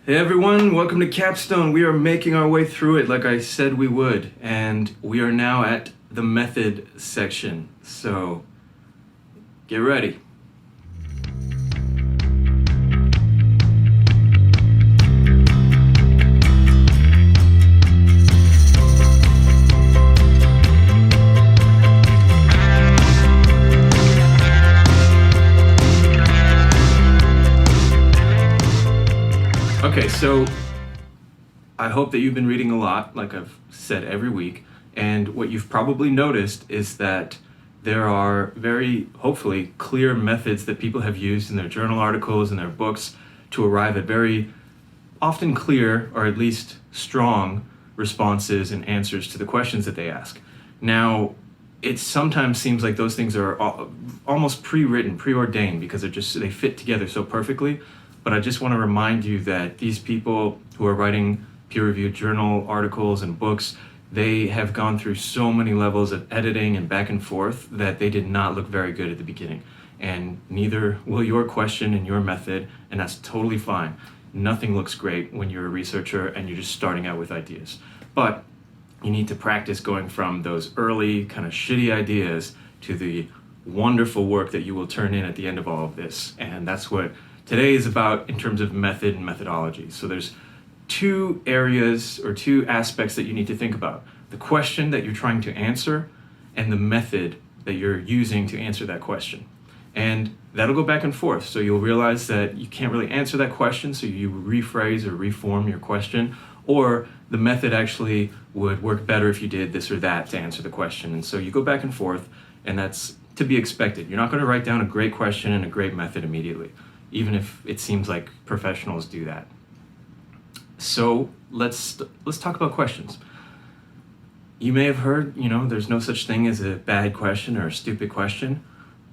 Hey everyone, welcome to Capstone. We are making our way through it like I said we would, and we are now at the method section. So, get ready. Okay, so I hope that you've been reading a lot, like I've said every week, and what you've probably noticed is that there are very, hopefully, clear methods that people have used in their journal articles and their books to arrive at very often clear, or at least strong, responses and answers to the questions that they ask. Now, it sometimes seems like those things are almost pre-written, preordained, because they fit together so perfectly. But I just want to remind you that these people who are writing peer-reviewed journal articles and books, they have gone through so many levels of editing and back and forth that they did not look very good at the beginning. And neither will your question and your method, and that's totally fine. Nothing looks great when you're a researcher and you're just starting out with ideas. But you need to practice going from those early kind of shitty ideas to the wonderful work that you will turn in at the end of all of this. And that's what today is about in terms of method and methodology. So there's two areas or two aspects that you need to think about. The question that you're trying to answer and the method that you're using to answer that question. And that'll go back and forth. So you'll realize that you can't really answer that question, so you rephrase or reform your question, or the method actually would work better if you did this or that to answer the question. And so you go back and forth, and that's to be expected. You're not going to write down a great question and a great method immediately, even if it seems like professionals do that. So let's talk about questions. You may have heard, there's no such thing as a bad question or a stupid question,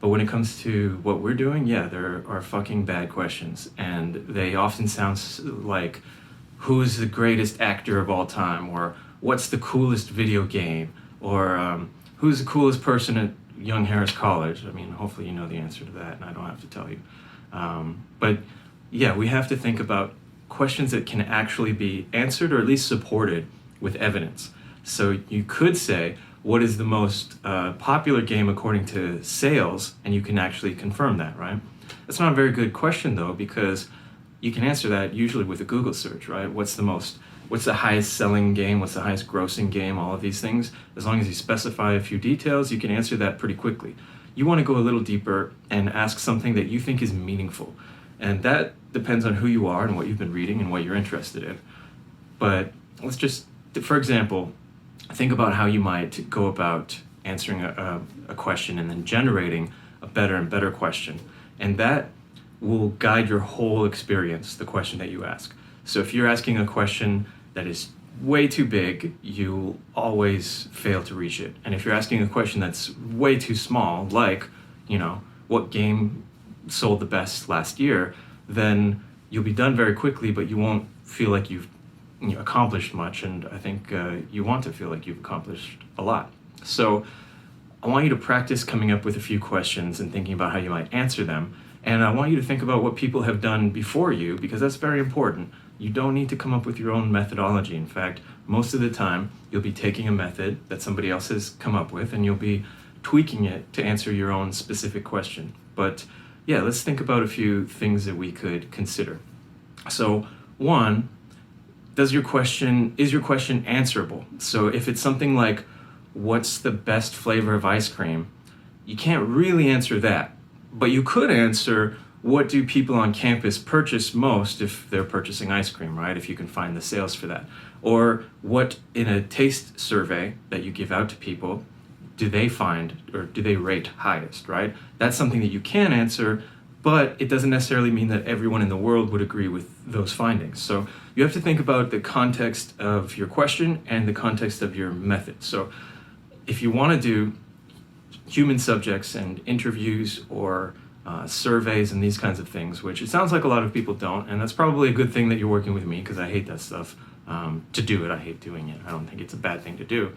but when it comes to what we're doing, yeah, there are fucking bad questions, and they often sound like, who's the greatest actor of all time, or what's the coolest video game, or who's the coolest person at Young Harris College. I mean, hopefully you know the answer to that, and I don't have to tell you. But yeah, we have to think about questions that can actually be answered or at least supported with evidence. So you could say, what is the most popular game according to sales? And you can actually confirm that, right? That's not a very good question though, because you can answer that usually with a Google search, right? What's the highest selling game? What's the highest grossing game? All of these things. As long as you specify a few details, you can answer that pretty quickly. You want to go a little deeper and ask something that you think is meaningful. And that depends on who you are and what you've been reading and what you're interested in. But let's just, for example, think about how you might go about answering a question and then generating a better and better question. And that will guide your whole experience, the question that you ask. So if you're asking a question that is way too big, you'll always fail to reach it. And if you're asking a question that's way too small, like, what game sold the best last year, then you'll be done very quickly, but you won't feel like you've accomplished much. And I think you want to feel like you've accomplished a lot. So I want you to practice coming up with a few questions and thinking about how you might answer them. And I want you to think about what people have done before you, because that's very important. You don't need to come up with your own methodology. In fact, most of the time, you'll be taking a method that somebody else has come up with, and you'll be tweaking it to answer your own specific question. But yeah, let's think about a few things that we could consider. So one, is your question answerable? So if it's something like, what's the best flavor of ice cream? You can't really answer that. But you could answer, what do people on campus purchase most if they're purchasing ice cream, right? If you can find the sales for that. Or what, in a taste survey that you give out to people, do they find or do they rate highest, right? That's something that you can answer, but it doesn't necessarily mean that everyone in the world would agree with those findings. So you have to think about the context of your question and the context of your method. So if you want to do human subjects and interviews or surveys and these kinds of things, which it sounds like a lot of people don't, and that's probably a good thing that you're working with me, because I hate that stuff. To do it, I hate doing it. I don't think it's a bad thing to do.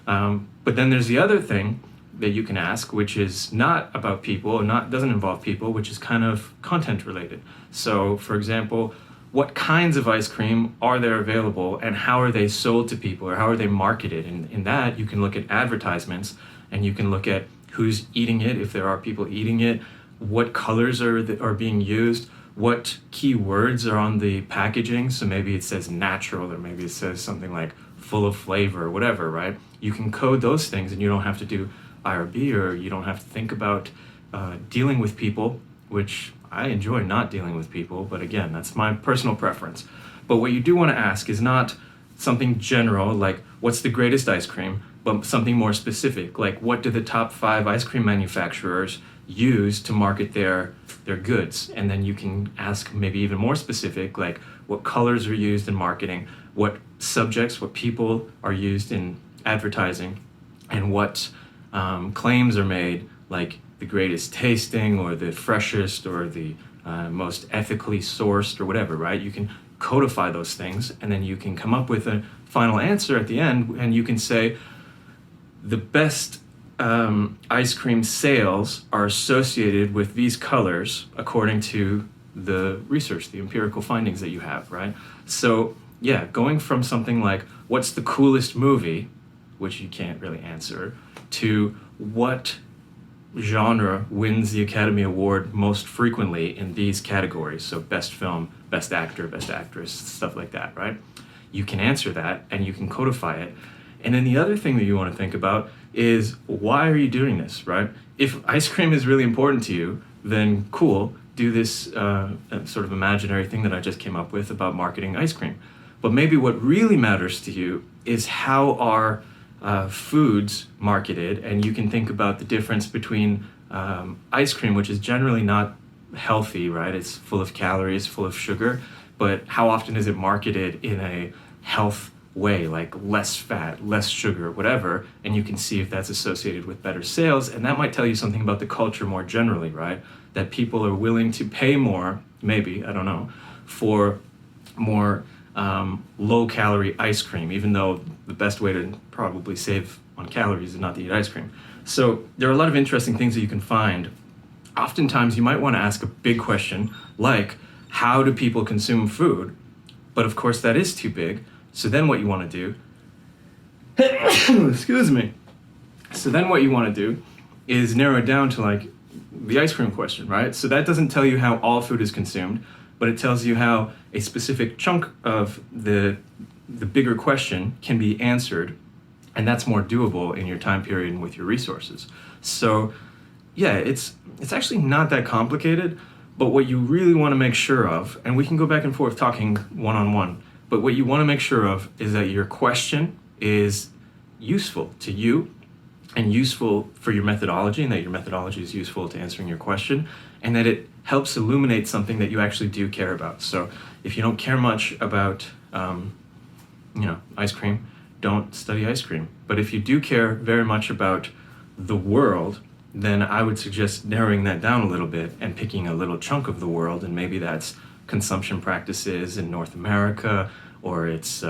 But then there's the other thing that you can ask, which is not about people, doesn't involve people, which is kind of content related. So, for example, what kinds of ice cream are there available and how are they sold to people or how are they marketed. And in that, you can look at advertisements and you can look at who's eating it, if there are people eating it, what colors are being used, what key words are on the packaging. So maybe it says natural or maybe it says something like full of flavor or whatever, right? You can code those things and you don't have to do IRB or you don't have to think about dealing with people, which I enjoy not dealing with people, but again, that's my personal preference. But what you do want to ask is not something general like what's the greatest ice cream, but something more specific like what do the top 5 ice cream manufacturers use to market their goods. And then you can ask maybe even more specific like what colors are used in marketing, what subjects, what people are used in advertising, and what claims are made like the greatest tasting or the freshest or the most ethically sourced or whatever, right? You can codify those things and then you can come up with a final answer at the end and you can say the best ice cream sales are associated with these colors according to the research, the empirical findings that you have, right? So yeah, going from something like what's the coolest movie, which you can't really answer, to what genre wins the Academy Award most frequently in these categories. So best film, best actor, best actress, stuff like that, right? You can answer that and you can codify it. And then the other thing that you want to think about is why are you doing this, right? If ice cream is really important to you, then cool, do this sort of imaginary thing that I just came up with about marketing ice cream. But maybe what really matters to you is how are foods marketed, and you can think about the difference between ice cream, which is generally not healthy, right? It's full of calories, full of sugar, but how often is it marketed in a health way, like less fat, less sugar, whatever, and you can see if that's associated with better sales, and that might tell you something about the culture more generally, right? That people are willing to pay more, maybe, I don't know, for more low-calorie ice cream, even though the best way to probably save on calories is not to eat ice cream. So there are a lot of interesting things that you can find. Oftentimes you might want to ask a big question like, how do people consume food? But of course that is too big. So then what you want to do, excuse me. So then what you want to do is narrow it down to like the ice cream question, right? So that doesn't tell you how all food is consumed, but it tells you how a specific chunk of the bigger question can be answered, and that's more doable in your time period and with your resources. So yeah, it's actually not that complicated, but what you really want to make sure of, and we can go back and forth talking one-on-one, but what you want to make sure of is that your question is useful to you and useful for your methodology, and that your methodology is useful to answering your question, and that it helps illuminate something that you actually do care about. So if you don't care much about ice cream, don't study ice cream. But if you do care very much about the world, then I would suggest narrowing that down a little bit and picking a little chunk of the world, and maybe that's consumption practices in North America, or it's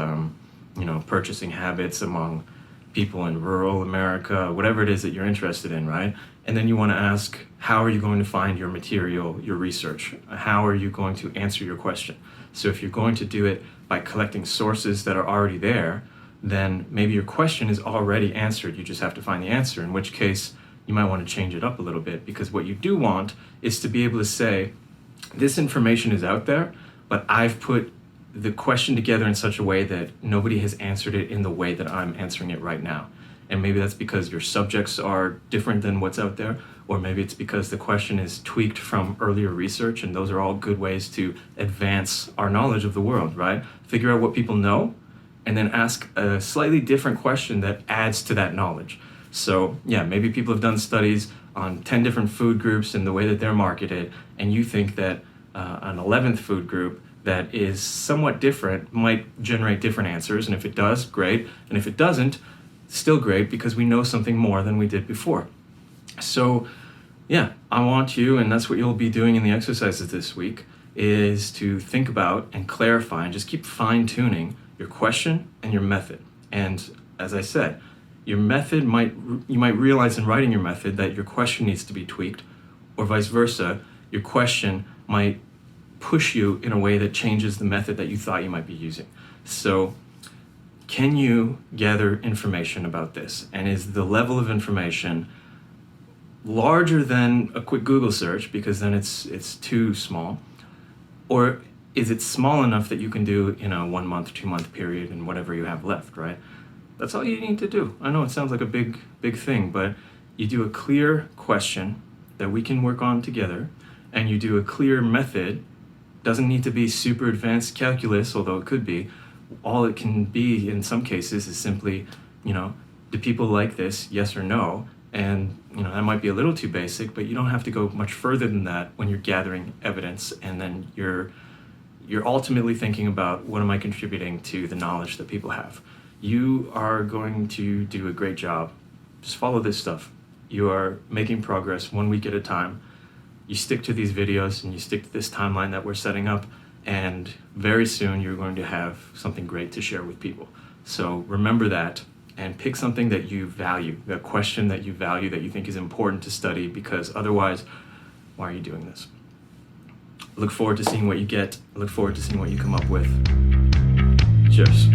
purchasing habits among people in rural America, whatever it is that you're interested in, right? And then you want to ask, how are you going to find your material, your research? How are you going to answer your question? So if you're going to do it by collecting sources that are already there, then maybe your question is already answered. You just have to find the answer, in which case you might want to change it up a little bit, because what you do want is to be able to say, this information is out there, but I've put the question together in such a way that nobody has answered it in the way that I'm answering it right now. And maybe that's because your subjects are different than what's out there, or maybe it's because the question is tweaked from earlier research, and those are all good ways to advance our knowledge of the world, right? Figure out what people know, and then ask a slightly different question that adds to that knowledge. So yeah, maybe people have done studies on 10 different food groups and the way that they're marketed, and you think that an 11th food group that is somewhat different might generate different answers, and if it does, great, and if it doesn't, still great, because we know something more than we did before. So yeah, I want you, and that's what you'll be doing in the exercises this week, is to think about and clarify and just keep fine-tuning your question and your method. And as I said, your method you might realize in writing your method that your question needs to be tweaked, or vice versa, your question might push you in a way that changes the method that you thought you might be using. So can you gather information about this? And is the level of information larger than a quick Google search, because then it's too small? Or is it small enough that you can do in a 1 month, 2 month period and whatever you have left, right? That's all you need to do. I know it sounds like a big thing, but you do a clear question that we can work on together, and you do a clear method. Doesn't need to be super advanced calculus, although it could be. All it can be in some cases is simply, do people like this, yes or no? And that might be a little too basic, but you don't have to go much further than that when you're gathering evidence, and then you're ultimately thinking about, what am I contributing to the knowledge that people have? You are going to do a great job. Just follow this stuff. You are making progress 1 week at a time. You stick to these videos and you stick to this timeline that we're setting up, and very soon you're going to have something great to share with people. So remember that, and pick something that you value, a question that you value, that you think is important to study, because otherwise, why are you doing this? Look forward to seeing what you get. Look forward to seeing what you come up with. Cheers.